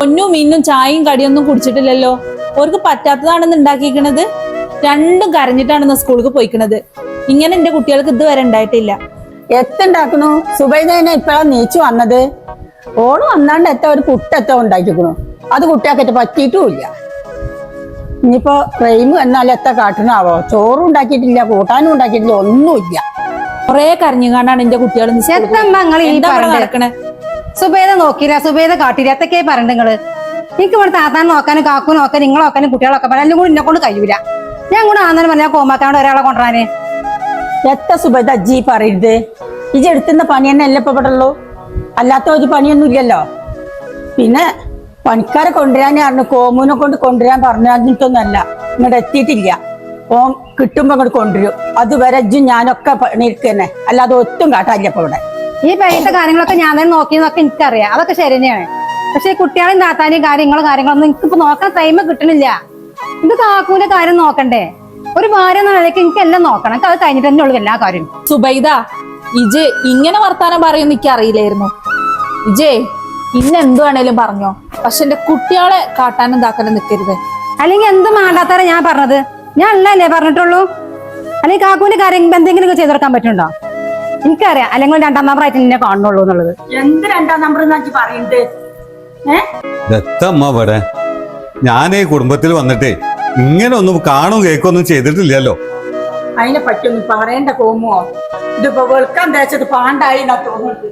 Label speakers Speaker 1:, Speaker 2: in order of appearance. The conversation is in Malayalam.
Speaker 1: ഒന്നും മീനും ചായയും കടിയൊന്നും കുടിച്ചിട്ടില്ലല്ലോ. അവർക്ക് പറ്റാത്തതാണെന്ന് ഉണ്ടാക്കിക്കണത്. രണ്ടും കരഞ്ഞിട്ടാണെന്ന് സ്കൂളിൽ പോയിക്കണത്. ഇങ്ങനെ എന്റെ കുട്ടികൾക്ക് ഇതുവരെ ഉണ്ടായിട്ടില്ല.
Speaker 2: എത്തുണ്ടാക്കണു സുബൈദനെ ഇപ്പഴാ നീച്ചു വന്നത്. ഓള് വന്നാണ്ട് ഒരു പുട്ടെത്തോ ഉണ്ടാക്കിക്കണു. അത് കുട്ടിയാക്കിട്ട് പറ്റിയിട്ടുമില്ല. ഇനിയിപ്പോ റെയിം എന്നാലും കാട്ടണാവോ. ചോറും ഉണ്ടാക്കിയിട്ടില്ല, കൂട്ടാനും ഉണ്ടാക്കിയിട്ടില്ല, ഒന്നുമില്ല.
Speaker 1: കൊറേ കരഞ്ഞുകാണ്ടാണ് എന്റെ കുട്ടികൾ നടക്കണേ.
Speaker 3: സുബൈദ നോക്കില്ല, സുബൈദ കാട്ടില്ല, എത്തൊക്കെ പറയണ്ട നിങ്ങള്. എനിക്ക് ഇവിടെ താത്താൻ നോക്കാനും കാക്കു നോക്കാനും നിങ്ങളെ നോക്കാനും കുട്ടികളൊക്കെ പറയാൻ എല്ലാം കൂടി എന്നെ കൊണ്ട് കഴിയൂല. ഞാൻ കൂടെ ആന്നാലും പറഞ്ഞാൽ കോമാക്കാണ്ട് ഒരാളെ കൊണ്ടുവരാന്.
Speaker 2: എത്ര സുബൈദ അജ്ജി പറയരുത്. ഇജ് എടുത്തുന്ന പണി തന്നെ അല്ല ഇപ്പൊ ഇവിടെ ഉള്ളൂ. അല്ലാത്ത ഒരു പണിയൊന്നും ഇല്ലല്ലോ. പിന്നെ പണിക്കാരെ കൊണ്ടുവരാനേ പറഞ്ഞു. കോമൂനെ കൊണ്ട് കൊണ്ടുവരാൻ പറഞ്ഞിട്ടൊന്നുമല്ല. ഇങ്ങോട്ട് എത്തിയിട്ടില്ല. ഓം കിട്ടുമ്പോ ഇങ്ങോട്ട് കൊണ്ടുവരും. അതുവരെ അജ്ജും ഞാനൊക്കെ പണിയെടുക്കന്നെ. അല്ലാതെ ഒത്തും കാട്ടാനില്ല ഇപ്പൊ ഇവിടെ.
Speaker 3: ഈ പൈസ കാര്യങ്ങളൊക്കെ ഞാൻ തന്നെ നോക്കിയെന്നൊക്കെ എനിക്കറിയാം. അതൊക്കെ ശരി തന്നെയാണ്. പക്ഷെ കുട്ടികളെയും താത്താനെയും കാര്യങ്ങളൊന്നും എനിക്കിപ്പോ നോക്കാൻ ടൈം കിട്ടണില്ല. ഇത് കാക്കൂന്റെ കാര്യം നോക്കണ്ടേ? ഒരു ഭാര്യ എന്ന നിലയ്ക്ക് എനിക്ക് എല്ലാം നോക്കണം. എനിക്ക് അത് കഴിഞ്ഞിട്ട് തന്നെ ഉള്ളു എല്ലാ കാര്യം.
Speaker 1: സുബൈദ, ഇജ് ഇങ്ങനെ വർത്താനം പറയുമെന്ന് എനിക്ക് അറിയില്ലായിരുന്നു. ഇജേ ഇന്ന് എന്തു വേണേലും പറഞ്ഞോ, പക്ഷെ എന്റെ കുട്ടികളെ കാട്ടാനും ഇതാക്കാനും നിൽക്കരുത്.
Speaker 3: അല്ലെങ്കിൽ എന്ത് മാണ്ടാത്താരാ ഞാൻ പറഞ്ഞത്? ഞാൻ അല്ലേ പറഞ്ഞിട്ടുള്ളൂ. അല്ലെങ്കിൽ കാക്കൂന്റെ കാര്യം എന്തെങ്കിലും ചെയ്ത് കൊടുക്കാൻ പറ്റുന്നുണ്ടോ? എനിക്കറിയാം. അല്ലെങ്കിൽ രണ്ടാം നമ്പറായിട്ട് നിന്നെ കാണുന്നുള്ളൂ എന്നുള്ളത്.
Speaker 2: എന്ത് രണ്ടാം നമ്പർ പറയുന്നത്?
Speaker 4: ഇവിടെ ഞാൻ ഈ കുടുംബത്തിൽ വന്നിട്ടേ ഇങ്ങനെ ഒന്നും കാണും കേൾക്കൊന്നും ചെയ്തിട്ടില്ലല്ലോ.
Speaker 2: അതിനെ പറ്റിയൊന്നും പറയണ്ട കോമോ. ഇതിപ്പോ വെളുക്കാൻ തേച്ചത് പാണ്ടായി എന്നാ തോന്നുന്നത്.